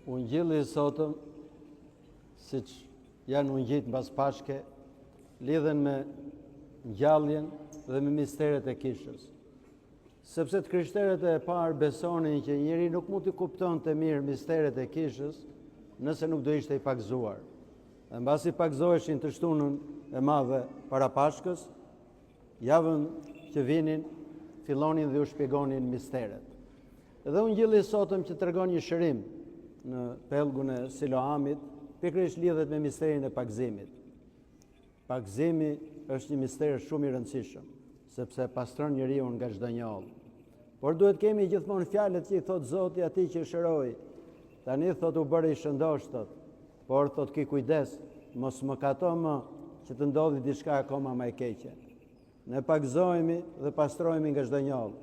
Ungjilli i sotëm, siç janë ungjit mbas Pashke, lidhen me ngjalljen dhe me misteret e kishës. Sepse të krishterët e parë besonin që njeri nuk mund të kuptonte mirë misteret e kishës nëse nuk do ishte i pagzuar. Dhe mbasi pagzoheshin të shtunën e madhe para Pashkës, javën që vinin, fillonin dhe u shpjegonin misteret. Edhe ungjilli i sotëm që tregon një shërim në pellgun e Siloamit, pikërisht lidhet me misterin e pagzimit. Pagzimi është një mister shumë i rëndësishëm, sepse pastron njeriu nga çdo njallë. Por duhet kemi gjithmonë fjalët që i thot Zoti atij që shëroi. Tani thot u bëre i shëndosh thot, por thot ki kujdes, mos më kato më që të ndodhi diçka akoma më e keqe. Ne pagzohemi dhe pastrohemi nga çdo njallë.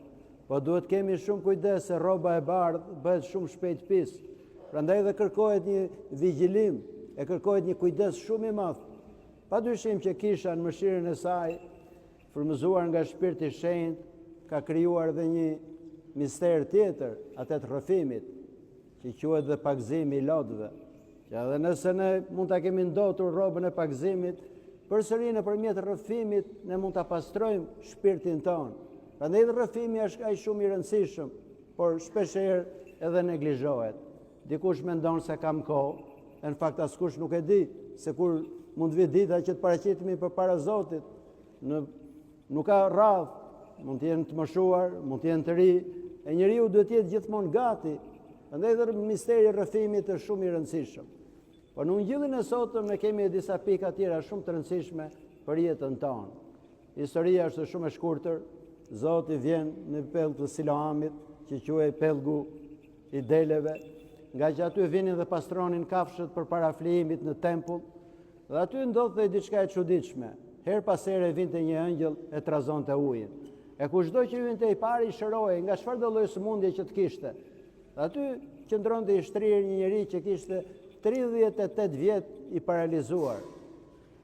Po duhet kemi shumë kujdes se rroba e bardhë bëhet shumë shpejt pis. Prandaj dhe kërkohet një vigjilim, e kërkohet një kujdes shumë i madh. Padyshim që kisha në mëshirën e saj, frymëzuar nga Shpirti i Shenjtë, ka krijuar dhe një mister tjetër, atë të rrëfimit, që quhet dhe pagzimi i lotëve. Që edhe nëse ne mund ta kemi ndotur rrobën e pagzimit, përsëri nëpërmjet rrëfimit ne mund ta pastrojmë shpirtin tonë. Prandaj dhe rrëfimi është aq shumë i rëndësishëm, por shpeshherë edhe neglizhohet. Dikush mendon se kam kohë, në fakt askush nuk e di se kur mund vi dita që të paraqitemi përpara Zotit. Nuk ka radhë, mund të jenë të moshuar, mund të jenë të ri, e njeriu duhet të jetë gjithmonë gati. Prandaj dhe misteri i rrëfimit është shumë i rëndësishëm. Por në ungjillin e sotëm ne kemi disa pika tjera shumë të rëndësishme për jetën tonë. Historia është shumë e shkurtër. Zoti vjen në pellg të Siloamit, që quhej pellgu i deleve, nga që aty vinin dhe pastronin kafshët përpara flijimit në tempull, dhe aty ndodhte diçka e çuditshme. Her pas here vinte një ëngjëll e trazonte ujin. E kushdo që vinte i pari i shërohej nga çfarëdo lloj sëmundje që të kishte. Dhe aty qëndronte i shtrirë një njeri që kishte 38 vjet i paralizuar.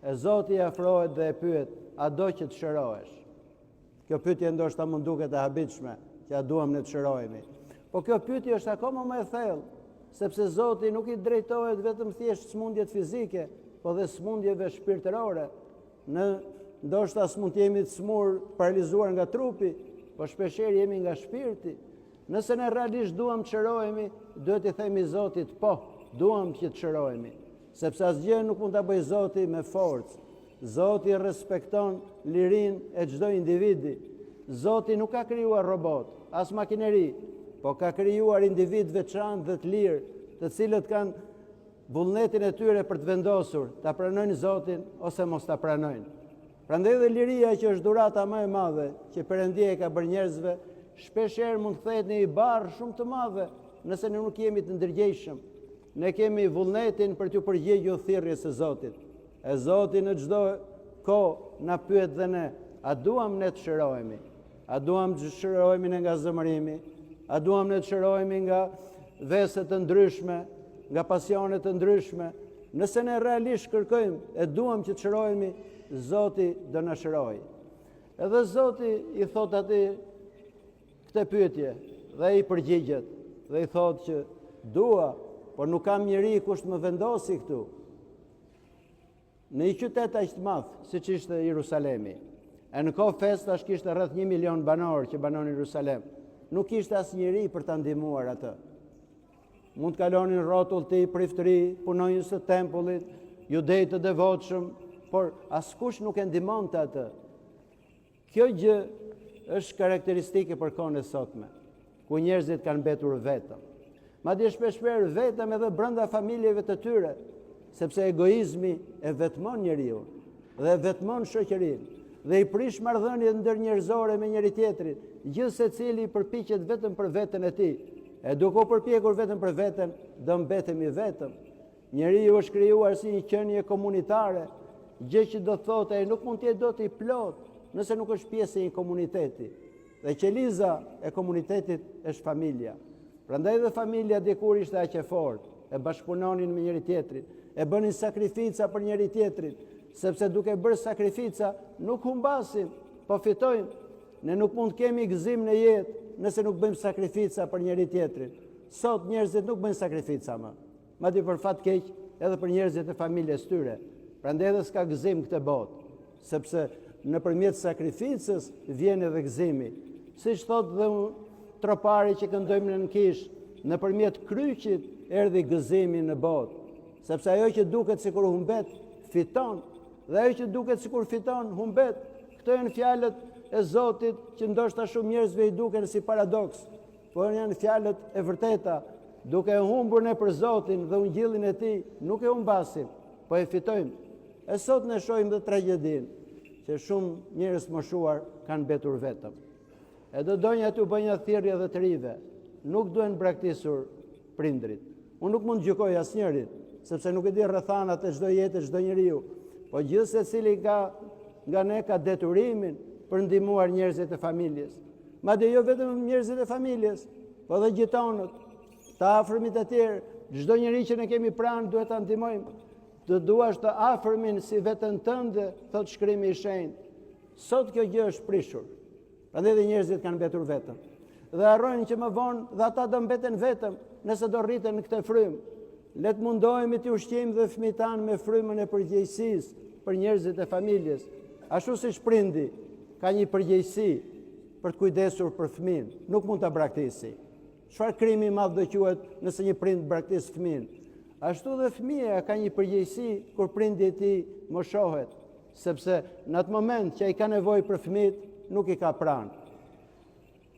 E Zoti i afrohet dhe e pyet: "A do që të shërohesh?" Kjo pyetje ndoshta mund duket e habitshme, që a duam ne të shërohemi. Po kjo pyetje është akoma më e thellë, sepse Zoti nuk i drejtohet vetëm thjesht sëmundjet fizike, po dhe sëmundjeve shpirtërore. Ne ndoshta s'mund të jemi të smur, paralizuar nga trupi, po shpeshherë jemi nga shpirti. Nëse ne realisht duam të shërohemi, duhet i themi Zotit, po, duam që të shërohemi, sepse asgjë nuk mund ta bëjë Zoti me forcë. Zoti respekton lirinë e çdo individi. Zoti nuk ka krijuar robot, as makineri, po ka krijuar individ veçantë dhe të lirë, të cilët kanë vullnetin e tyre për të vendosur, ta pranojnë Zotin ose mos ta pranojnë. Prandaj dhe liria që është dhurata më e madhe që Perëndia e ka bërë njerëzve, shpeshherë mund të kthehet në një barrë shumë të madhe nëse ne nuk jemi të ndërgjegjshëm. Ne kemi vullnetin për t'u përgjigjur thirrjes së Zotit. E Zoti në çdo kohë na pyet dhe ne, a duam ne të shërohemi? A duam të shërohemi nga zemërimi? A duam ne të shërohemi nga vese të ndryshme, nga pasione të ndryshme? Nëse ne realisht kërkojmë e duam që të shërohemi, Zoti do na shërojë. Edhe Zoti i thot atij këtë pyetje dhe i përgjigjet dhe i thot që dua, por nuk kam njeri kush të më vendosi këtu. Në një qytet aq të madh siç ishte Jerusalemi, e në kohë festash kishte rreth 1 milion banor që banonin në Jerusalem. Nuk kishte asnjëri për ta ndihmuar atë. Mund të kalonin rrotull të priftëri, punonjës të tempullit, judej të devotshëm, por askush nuk e ndihmonte atë. Kjo gjë është karakteristike për kohën e sotme, ku njerëzit kanë mbetur vetëm. Madje shpeshherë vetëm edhe brenda familjeve të tyre, sepse egoizmi e vetmon njeriu dhe vetmon shoqërinë dhe i prish marrëdhëniet ndërnjerëzore me njëri tjetrin, gjithë secili përpiqet vetëm për veten e tij. E duke u përpjekur vetëm për veten, do mbetemi vetëm. Njeriu është krijuar si një qenie komunitare, gjë që do thotë ai nuk mund të jetë dot i plot nëse nuk është pjesë e një komuniteti. Dhe qeliza e komunitetit është familja. Prandaj dhe familja dikur ishte aq e fortë, e bashkëpunonin me njëri tjetrin, e bënin sakrifica për njëri tjetrin, sepse duke bërë sakrifica nuk humbasim, po fitojmë. Ne nuk mund kemi gëzim në jetë nëse nuk bëjmë sakrifica për njëri tjetrin. Sot njerëzit nuk bëjnë sakrifica më. madje për fat keq edhe për njerëzit e familjes tyre. Prandaj edhe s'ka gëzim këtë botë, sepse nëpërmjet sakrificës vjen edhe gëzimi. Siç thot dhe tropari që këndojmë në kish, nëpërmjet kryqit erdhi gëzimi në botë, sepse ajo që duket sikur humbet fiton, dhe ajo që duket sikur fiton humbet. Këto janë fjalët e Zotit që ndoshta shumë njerëzve i duken si paradoks, por janë fjalët e vërteta. Duke e humbur ne për Zotin dhe ungjillin e Tij, nuk e humbasim, po e fitojmë. E sot ne shohim dhe tragjedinë, që shumë njerëz moshuar kanë mbetur vetëm. E do donja t'u bëj një thirrje dhe të rive, nuk duhen braktisur prindrit. Unë nuk mund gjykoj asnjërin, sepse nuk e di rrethanat e çdo jete, çdo njeriu, po gjithë secili nga ne ka deturimin për ndihmuar njerëzit e familjes. Madje jo vetëm njerëzit e familjes, po edhe gjitonët, të afërmit e tjerë, çdo njeri që ne kemi pranë duhet ta ndihmojmë. Të duash të afërmin si veten tënde, thot shkrimi i shenjtë. Sot kjo gjë është prishur. Prandaj dhe njerëzit kanë mbetur vetëm. Dhe harrojnë që më vonë dhe ata do mbeten vetëm nëse do rriten në këtë frymë. Le të mundohemi të ushqejmë dhe fëmijët tanë me frymën e përgjegjësisë për njerëzit e familjes. Ashtu siç prindi ka një përgjegjësi për të kujdesur për fëmin, nuk mund ta braktisi. Çfarë krimi i madh do quhet nëse një prind braktis fëmin? Ashtu dhe fëmia ka një përgjegjësi kur prindi i tij moshohet, sepse në atë moment që ai ka nevojë për fëmijët, nuk i ka pranë.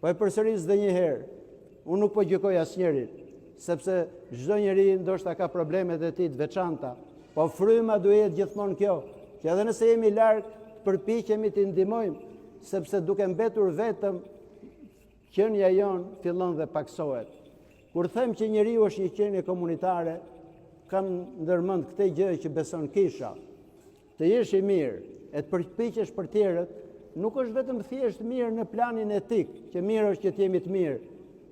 Po e përsëris edhe një herë, unë nuk po gjykoj asnjërin, sepse çdo njeri ndoshta ka problemet e tij të veçanta, po fryma duhet jetë gjithmonë kjo, që edhe nëse jemi larg, përpiqemi të ndihmojmë, sepse duke mbetur vetëm, qenia jonë fillon dhe paksohet. Kur them që njeriu është një qenie komunitare, kam ndërmend këtë gjë që beson kisha. Të jesh i mirë, e të përpiqesh për tjerët, nuk është vetëm thjesht mirë në planin etik, që mirë është që të jemi të mirë,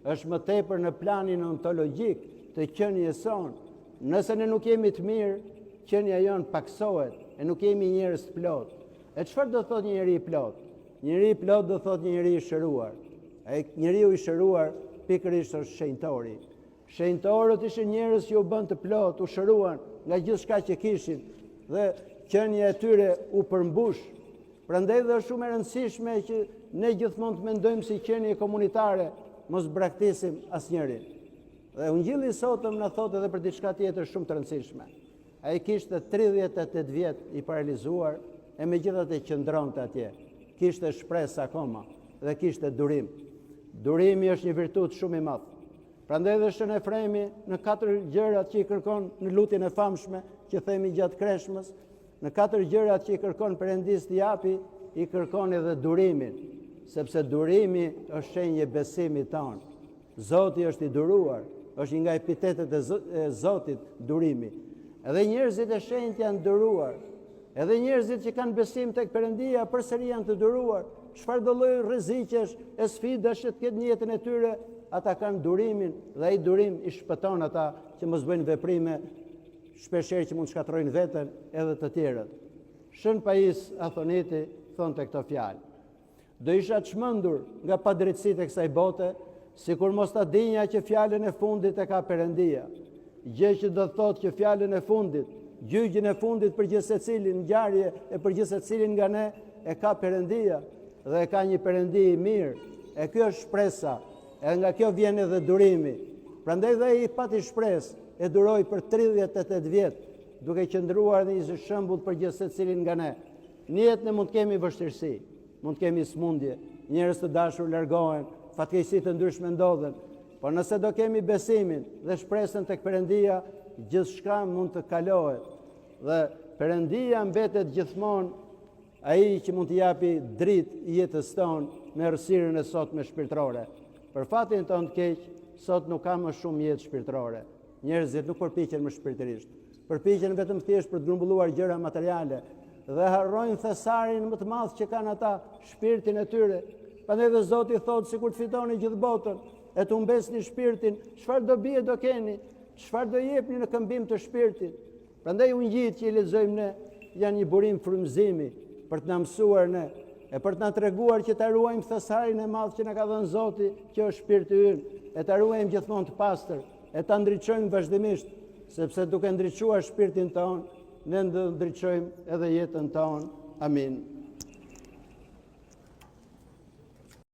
është më tepër në planin ontologjik të qenies sonë. Nëse ne nuk jemi të mirë, qenia jonë paksohet e nuk jemi njerëz të plot. E çfarë do thotë një njeri i plot? Një njeri i plot do thotë një njeri i shëruar. E njeriu i shëruar pikërisht është shenjtori. Shenjtorët ishin njerëz që u bën të plot, u shëruan nga gjithçka që kishin dhe qenia e tyre u përmbush. Prandaj dhe është shumë e rëndësishme që ne gjithmonë të mendojmë si qenie komunitare, mos braktisim asnjërin. Dhe ungjilli i sotëm na thotë edhe për diçka tjetër shumë të rëndësishme. Ai kishte 38 vjet i paralizuar e megjithatë qëndronte atje. Kishte shpresë akoma dhe kishte durim. Durimi është një virtut shumë i madh. Prandaj dhe shën Efremi në 4 gjërat që i kërkon në lutjen e famshme që themi gjatë Kreshmës, në 4 gjërat që i kërkon Perëndis të japi, i kërkon edhe durimin, sepse durimi është shenjë e besimit tonë. Zoti është i duruar, është një nga epitetet e Zotit durimi. Edhe njerëzit e shenjtë janë duruar. Edhe njerëzit që kanë besim tek Perëndia përsëri janë të duruar. Çfarë do lloj rreziqesh e sfidash që të ketë në jetën e tyre, ata kanë durimin dhe ai durim i shpëton ata që mos bëjnë veprime shpeshherë që mund të shkatërrojnë veten edhe të tjerët. Shën Pais Athoniti thonte këto fjalë. Do isha çmendur nga padrejtësitë e kësaj bote, sikur mos ta dinja që fjalën e fundit e ka Perëndia. Gjë që do thotë që fjalën e fundit, gjyqjen e fundit për gjithë secilin, ngjarje e për gjithë secilin nga ne e ka Perëndia dhe e ka një Perëndi i mirë. E kjo është shpresa, e nga kjo vjen edhe durimi. Prandaj dhe ai pati shpresë, e duroi për 38 vjet, duke qëndruar në një shembull për gjithë secilin nga ne. Në jetë ne mund të kemi vështirësi, mund të kemi smundje, njerëz të dashur largohen, fatkeqësi të ndryshme ndodhen, por nëse do kemi besimin dhe shpresën tek Perëndia, gjithçka mund të kalohet. Dhe Perëndia mbetet gjithmonë ai që mund të japi dritë jetës tonë në errësirën e sotme shpirtërore. Për fatin tonë të keq, sot nuk ka më shumë jetë shpirtërore. Njerëzit nuk përpiqen më shpirtërisht. Përpiqen vetëm thjesht për të grumbulluar gjëra materiale dhe harrojnë thesarin më të madh që kanë ata, shpirtin e tyre. Prandaj dhe Zoti thotë sikur të fitoni gjithë botën, e të humbesni shpirtin, çfarë do bie do keni, çfarë do jepni në këmbim të shpirtit. Prandaj ungjillit që i lexojmë ne janë një burim frymëzimi për të na mësuar ne e për të na treguar që ta ruajmë thesarin e madh që na ka dhënë Zoti, që është shpirti ynë, e ta ruajmë gjithmonë të pastër, e ta ndriçojmë vazhdimisht sepse duke ndriçuar shpirtin tonë, ne ndriçojmë edhe jetën tonë. Amin.